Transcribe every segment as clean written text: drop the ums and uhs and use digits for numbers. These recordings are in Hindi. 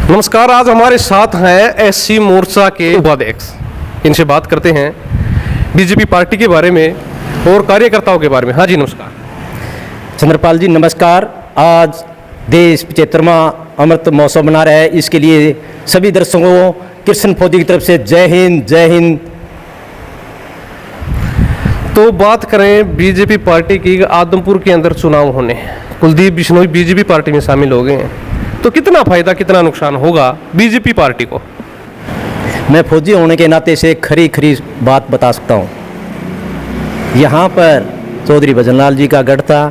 नमस्कार। आज हमारे साथ हैं एससी मोर्चा के उपाध्यक्ष। इनसे बात करते हैं बीजेपी पार्टी के बारे में और कार्यकर्ताओं के बारे में। हाँ जी, नमस्कार। चंद्रपाल जी नमस्कार। आज देश 75वां अमृत महोत्सव मना रहा है, इसके लिए सभी दर्शकों को कृष्ण फौजी की तरफ से जय हिंद जय हिंद। तो बात करें बीजेपी पार्टी की, आदमपुर के अंदर चुनाव होने हैं, कुलदीप बिश्नोई बीजेपी पार्टी में शामिल हो गए हैं, तो कितना फायदा कितना नुकसान होगा बीजेपी पार्टी को? मैं फौजी होने के नाते से खरी खरी बात बता सकता हूँ। यहाँ पर चौधरी भजनलाल जी का गढ़ था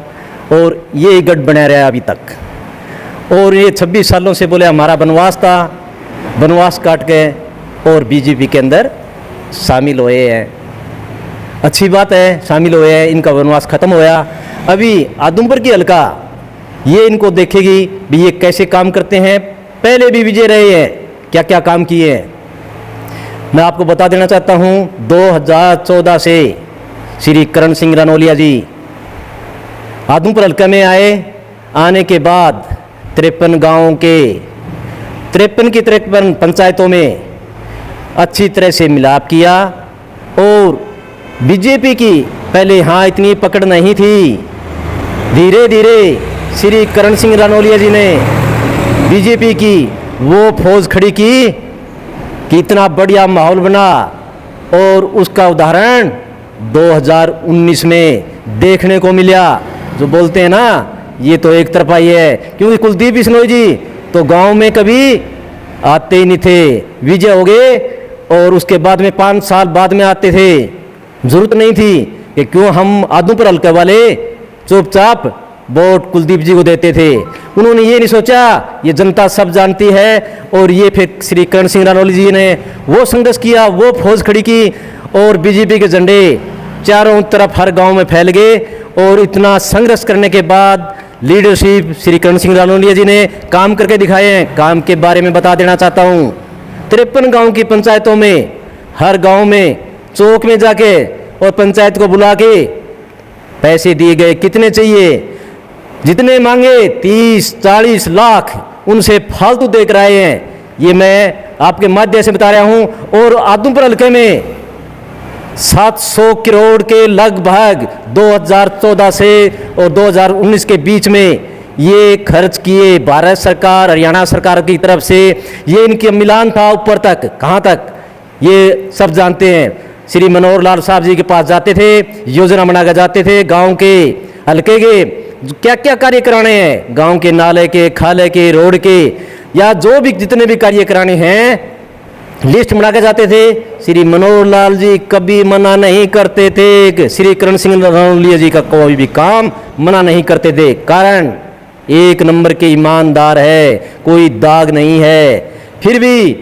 और ये गढ़ बना रहा है अभी तक। और ये 26 सालों से बोले हमारा वनवास था, वनवास काट के और बीजेपी के अंदर शामिल हुए हैं। अच्छी बात है, शामिल हुए हैं, इनका वनवास खत्म होया। अभी आदमपुर की हल्का ये इनको देखेगी भी ये कैसे काम करते हैं। पहले भी विजय रहे हैं, क्या क्या काम किए हैं मैं आपको बता देना चाहता हूँ। 2014 से श्री करण सिंह रनौलिया जी आदमपुर हल्का में आए। आने के बाद 53 गाँवों के 53 पंचायतों में अच्छी तरह से मिलाप किया। और बीजेपी की पहले हाँ इतनी पकड़ नहीं थी, धीरे धीरे श्री करण सिंह रनौलिया जी ने बीजेपी की वो फौज खड़ी की कि इतना बढ़िया माहौल बना। और उसका उदाहरण 2019 में देखने को मिला। जो बोलते हैं ना ये तो एक तरफा ही है, क्योंकि कुलदीप बिश्नोई जी तो गांव में कभी आते ही नहीं थे, विजय हो गए और उसके बाद में 5 साल बाद में आते थे। जरूरत नहीं थी कि क्यों हम आदमपुर हल्के वाले चुपचाप वोट कुलदीप जी को देते थे। उन्होंने ये नहीं सोचा, ये जनता सब जानती है। और ये फिर श्री करण सिंह रनौलिया जी ने वो संघर्ष किया, वो फौज खड़ी की और बीजेपी के झंडे चारों तरफ हर गांव में फैल गए। और इतना संघर्ष करने के बाद लीडरशिप श्री करण सिंह रनौलिया जी ने काम करके दिखाए हैं। काम के बारे में बता देना चाहता हूँ। 53 गाँव की पंचायतों में हर गाँव में चौक में जाके और पंचायत को बुला के पैसे दिए गए। कितने चाहिए? जितने मांगे 30-40 लाख उनसे फालतू दे कर आए हैं। ये मैं आपके माध्यम से बता रहा हूं। और आदमपुर हल्के में 700 करोड़ के लगभग 2014 से और 2019 के बीच में ये खर्च किए भारत सरकार हरियाणा सरकार की तरफ से। ये इनके मिलान था ऊपर तक, कहाँ तक ये सब जानते हैं। श्री मनोहर लाल साहब जी के पास जाते थे, योजना बनाकर जाते थे। गांव के हल्के के क्या क्या कार्य कराने हैं, गांव के नाले के, खाले के, रोड के, या जो भी जितने भी कार्य कराने हैं लिस्ट बनाकर जाते थे। श्री मनोहर लाल जी कभी मना नहीं करते थे। श्री करण सिंह रनौलिया जी का कोई भी काम मना नहीं करते थे। कारण एक नंबर के ईमानदार है, कोई दाग नहीं है। फिर भी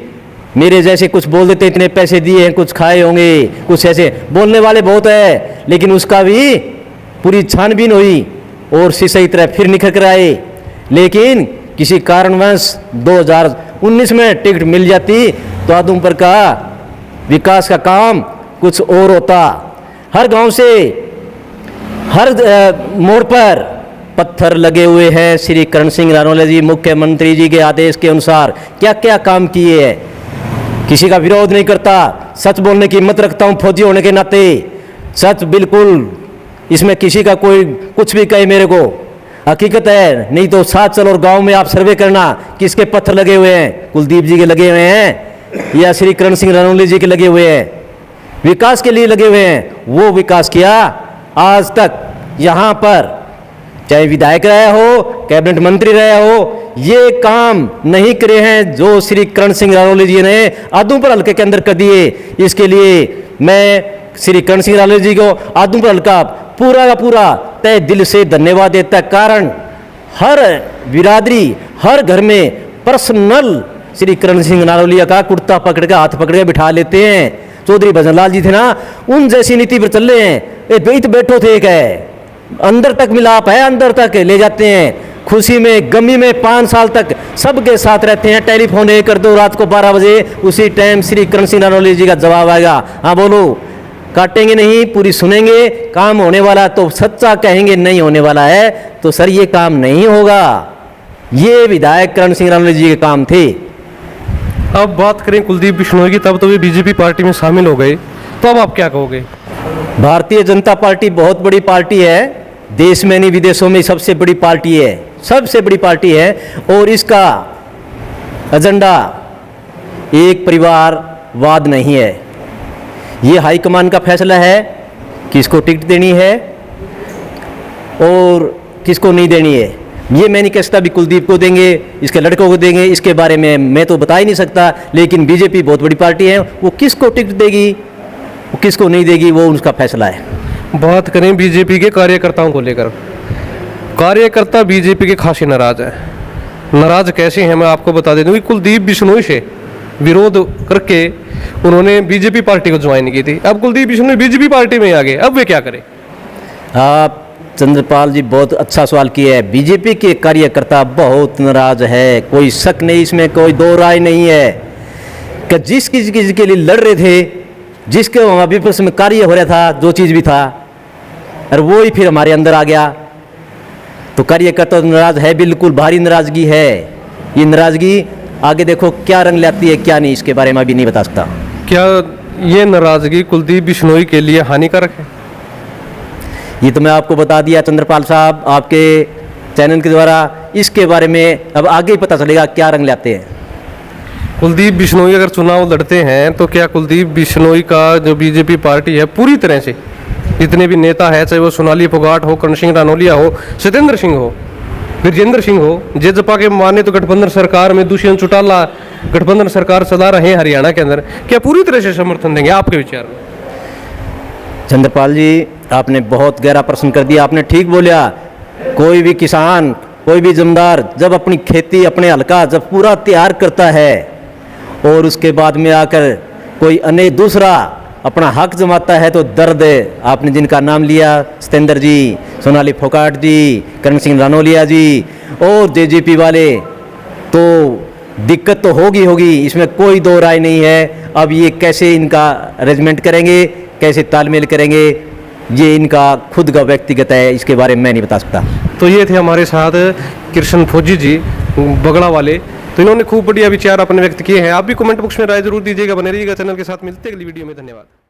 मेरे जैसे कुछ बोल देते, इतने पैसे दिए हैं, कुछ खाए होंगे, कुछ ऐसे बोलने वाले बहुत है। लेकिन उसका भी पूरी छानबीन हुई और सही तरह फिर निखर कर आए। लेकिन किसी कारणवश 2019 में टिकट मिल जाती तो आदमपुर का विकास का काम कुछ और होता। हर गांव से हर मोड़ पर पत्थर लगे हुए हैं। श्री करण सिंह रनौलिया जी मुख्यमंत्री जी के आदेश के अनुसार क्या क्या काम किए हैं। किसी का विरोध नहीं करता, सच बोलने की हिम्मत रखता हूँ फौजी होने के नाते। सच बिल्कुल, इसमें किसी का कोई कुछ भी कहे मेरे को, हकीकत है। नहीं तो साथ चलो और गांव में आप सर्वे करना किसके पत्थर लगे हुए हैं। कुलदीप जी के लगे हुए हैं या श्री करण सिंह रनौलिया जी के लगे हुए हैं, विकास के लिए लगे हुए हैं। वो विकास किया आज तक। यहाँ पर चाहे विधायक रहे हो, कैबिनेट मंत्री रहे हो, ये काम नहीं करे हैं जो श्री करण सिंह रनौलिया जी ने आदमपुर हल्के के अंदर कर दिए। इसके लिए मैं श्री करण सिंह रनौलिया जी को आदमपुर हल्का पूरा का पूरा तय दिल से धन्यवाद देता है। कारण हर बिरादरी, हर घर में पर्सनल श्री करण सिंह रनौलिया का कुर्ता पकड़ के, हाथ पकड़ के बिठा लेते हैं। चौधरी भजनलाल जी थे ना, उन जैसी नीति पर चल रहे हैं। ये बैठो थे, एक है अंदर तक मिलाप है, अंदर तक ले जाते हैं। खुशी में गमी में 5 साल तक सबके साथ रहते हैं। टेलीफोन ये कर दो रात को 12 बजे, उसी टाइम श्री करण सिंह रनौलिया जी का जवाब आएगा। हाँ बोलो, काटेंगे नहीं, पूरी सुनेंगे। काम होने वाला तो सच्चा कहेंगे, नहीं होने वाला है तो सर ये काम नहीं होगा। ये विधायक करण सिंह रनौलिया जी के काम थे। अब बात करें कुलदीप बिश्नोई की, तब तो वे बीजेपी पार्टी में शामिल हो गए, तो अब आप क्या कहोगे? भारतीय जनता पार्टी बहुत बड़ी पार्टी है, देश में नहीं विदेशों में सबसे बड़ी पार्टी है, सबसे बड़ी पार्टी है। और इसका एजेंडा एक परिवारवाद नहीं है। ये हाईकमान का फैसला है किसको टिकट देनी है और किसको नहीं देनी है। ये मैं नहीं कह सकता भी कुलदीप को देंगे, इसके लड़कों को देंगे, इसके बारे में मैं तो बता ही नहीं सकता। लेकिन बीजेपी बहुत बड़ी पार्टी है, वो किसको टिकट देगी, वो किसको नहीं देगी, वो उसका फैसला है। बात करें बीजेपी के कार्यकर्ताओं को लेकर, कार्यकर्ता बीजेपी के खासी नाराज है। नाराज कैसे हैं मैं आपको बता देता हूँ कि कुलदीप बिश्नोई से विरोध करके उन्होंने बीजेपी पार्टी को ज्वाइन की थी। अब कुलदीप बिश्नोई बीजेपी पार्टी में आ गए, अब वे क्या करें? आप चंद्रपाल जी बहुत अच्छा सवाल किया है। बीजेपी के कार्यकर्ता बहुत नाराज है, कोई शक नहीं, इसमें कोई दो राय नहीं है कि जिस चीज के लिए लड़ रहे थे, जिसके वहाँ विपक्ष में कार्य हो रहा था, जो चीज़ भी था, और वो ही फिर हमारे अंदर आ गया। तो कार्यकर्ता नाराज है, बिल्कुल भारी नाराजगी है। ये नाराजगी आगे देखो क्या रंग लाती है क्या नहीं, इसके बारे में अभी नहीं बता सकता। क्या ये नाराजगी कुलदीप बिश्नोई के लिए हानिकारक है? ये तो मैं आपको बता दिया चंद्रपाल साहब आपके चैनल के द्वारा। इसके बारे में अब आगे ही पता चलेगा क्या रंग लाते हैं। कुलदीप बिश्नोई अगर चुनाव लड़ते हैं तो क्या कुलदीप बिश्नोई का जो बीजेपी पार्टी है पूरी तरह से, जितने भी नेता है, चाहे वो सोनाली फोगाट हो, कर्ण सिंह रानौलिया हो, सत्येंद्र सिंह हो, विजेंद्र सिंह हो, जेजपा के माने तो गठबंधन सरकार में दुष्यंत चौटाला गठबंधन सरकार चला रहे हैं हरियाणा के अंदर, क्या पूरी तरह से समर्थन देंगे आपके विचार में? चंद्रपाल जी आपने बहुत गहरा प्रश्न कर दिया। आपने ठीक बोला, कोई भी किसान, कोई भी जमींदार जब अपनी खेती, अपने हल्का जब पूरा तैयार करता है और उसके बाद में आकर कोई अन्य दूसरा अपना हक जमाता है तो दर्द है। आपने जिनका नाम लिया, सत्येंद्र जी, सोनाली फोगाट जी, कर्ण सिंह रानौलिया जी और जेजेपी वाले, तो दिक्कत तो होगी, इसमें कोई दो राय नहीं है। अब ये कैसे इनका अरेंजमेंट करेंगे, कैसे तालमेल करेंगे, ये इनका खुद का व्यक्तिगत है, इसके बारे में मैं नहीं बता सकता। तो ये थे हमारे साथ कृष्ण फौजी जी बगड़ा वाले, तो इन्होंने खूब बढ़िया विचार अपने व्यक्त किए हैं। आप भी कमेंट बॉक्स में राय जरूर दीजिएगा, बने रहिएगा चैनल के साथ। मिलते हैं अगली वीडियो में, धन्यवाद।